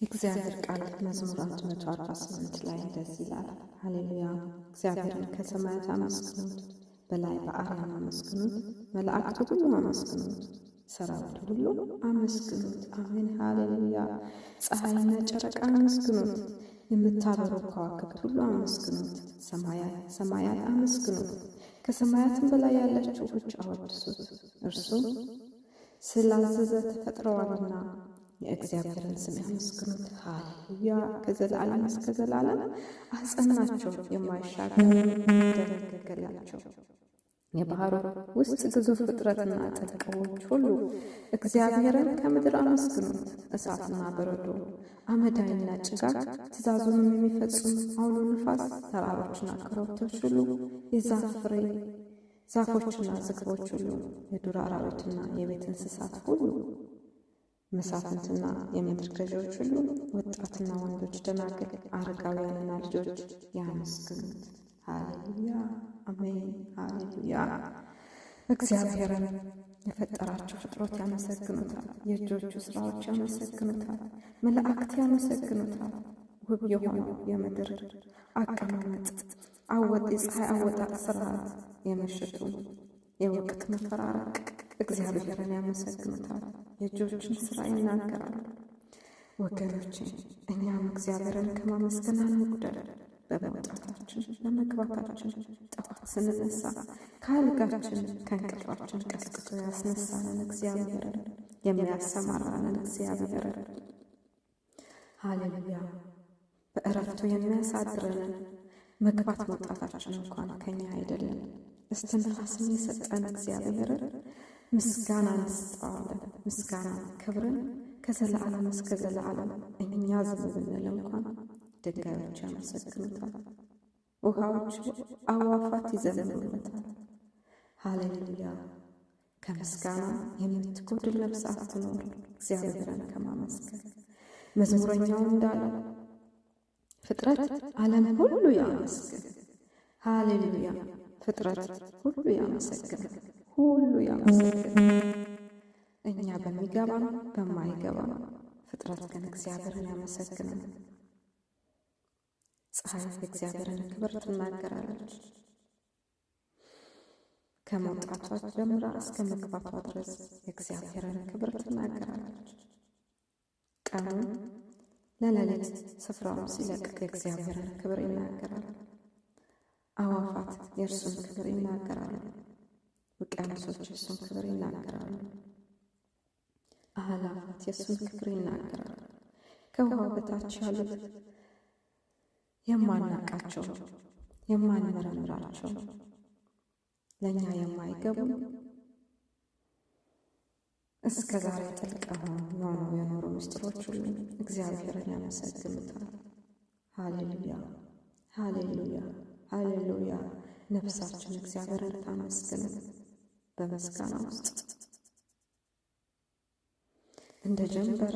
የእግዚአብሔር ቃል መዝሙር 148 ላይ እንደዚህ ይላል። ሃሌሉያ! እግዚአብሔርን ከሰማያት አመስግኑት፣ በላይ በአርያም አመስግኑት፣ መላእክቱ ሁሉ አመስግኑት፣ ሰራዊቱ ሁሉ አመስግኑት። አሜን፣ ሃሌሉያ! ፀሐይና ጨረቃ አመስግኑት፣ የምታበሩ ከዋክብት ሁሉ አመስግኑት፣ ሰማያት አመስግኑት፣ ከሰማያትም በላይ ያለችው ውጭ አወድሱት። እርሱ ስላዘዘ ተፈጥረዋልና የእግዚአብሔርን ስም ያመስግኑት። ሃሌሉያ! ከዘላለም እስከ ዘላለም አጸናቸው፣ የማይሻገር ደነገገላቸው። የባህሩ ውስጥ ግዙፍ ፍጥረትና ጥልቆች ሁሉ እግዚአብሔርን ከምድር አመስግኑት። እሳትና በረዶ፣ አመዳይና ጭጋግ፣ ትእዛዙንም የሚፈጽሙ አውሎ ነፋስ፣ ተራሮችና ኮረብቶች ሁሉ፣ የዛፍ ፍሬ ዛፎችና ዝግቦች ሁሉ፣ የዱር አራዊትና የቤት እንስሳት ሁሉ፣ መሳፍንትና የምድር ገዢዎች ሁሉ፣ ወጣትና ወንዶች፣ ደናግል፣ አረጋውያንና ልጆች ያመስግኑት። ሃሌሉያ! አሜን፣ ሃሌሉያ! እግዚአብሔርን የፈጠራቸው ፍጥሮች ያመሰግኑታል። የእጆቹ ሥራዎች ያመሰግኑታል። መላእክት ያመሰግኑታል። ውብ የሆነው የምድር አቀማመጥ፣ የፀሐይ አወጣጥ ስርዓት፣ የምሽቱ የወቅት መፈራረቅ እግዚአብሔርን ያመሰግኑታል። የእጆችን ሥራ ይናገራሉ። ወገኖቼ እኛም እግዚአብሔርን ከማመስገን አንጉደል። በመውጣታችን በመግባታችን፣ ጠዋት ስንነሳ ከአልጋችን ከእንቅልፋችን ቀስቅሶ ያስነሳንን እግዚአብሔርን፣ የሚያሰማራንን እግዚአብሔርን፣ ሃሌሉያ! በእረፍቱ የሚያሳድረንን፣ መግባት መውጣታችን እንኳን ከኛ አይደለም እስትንፋስን የሰጠን እግዚአብሔርን ምስጋና እንስጠዋለን። ምስጋና ክብርን ከዘላለም እስከ ዘላለም እኛ ዝም ብንል እንኳን ድንጋዮች ያመሰግኑታል፣ ውሃዎች፣ አዕዋፋት ይዘምሩለታል። ሃሌሉያ! ከምስጋና የምትጎድል ነፍስ አትኖር እግዚአብሔርን ከማመስገን። መዝሙረኛው እንዳለው ፍጥረት ዓለም ሁሉ ያመስግን። ሃሌሉያ! ፍጥረት ሁሉ ያመሰግን፣ ሁሉ ያመሰግን። እኛ በሚገባን በማይገባን ፍጥረት ግን እግዚአብሔርን ያመሰግናል። ፀሐይ የእግዚአብሔርን ክብር ትናገራለች። ከመውጣቷ ጀምራ እስከ መግባቷ ድረስ የእግዚአብሔርን ክብር ትናገራለች። ቀኑ ለሌሊት ስፍራውን ሲለቅ የእግዚአብሔርን ክብር ይናገራል። አዕዋፋት የእርሱን ክብር ይናገራሉ። ውቅያኖሶች የእሱን ክብር ይናገራሉ። አእላፋት የእሱን ክብር ይናገራሉ። ከውሃው በታች ያሉት የማናቃቸው የማንመረምራቸው ለእኛ የማይገቡ እስከ ዛሬ ጥልቅ ሆነው የኖሩ ምስጢሮች ሁሉ እግዚአብሔርን ያመሰግኑታል። ሃሌሉያ! ሃሌሉያ! ሃሌሉያ! ነፍሳችን እግዚአብሔርን ታመስግን። በምስጋና ውስጥ እንደ ጀንበር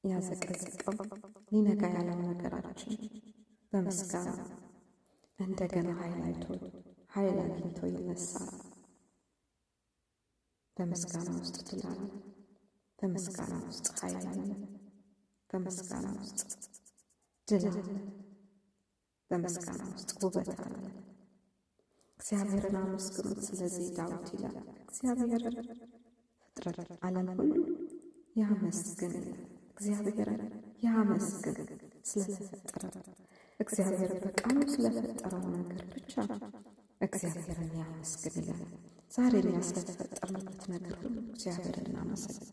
ያዘቀዝቀው ሊነጋ ያለው ነገራችን በምስጋና እንደገና ኃይል አግኝቶ ይነሳል። በምስጋና ውስጥ ድል አለ። በምስጋና ውስጥ ኃይል አለ። በምስጋና ውስጥ ድል አለ። በምስጋና ውስጥ ውበት አለ። እግዚአብሔርን አመስግኑት። ስለዚህ ዳዊት ይላል እግዚአብሔርን ፍጥረት ዓለም ሁሉ ያመስግን ይላል። እግዚአብሔርን ያመስግን ስለተፈጠረ፣ እግዚአብሔር በቃሉ ስለፈጠረው ነገር ብቻ እግዚአብሔርን ያመስግን ይላል። ዛሬ እኛ ስለተፈጠርንበት ነገር ሁሉ እግዚአብሔርን እናመስግን።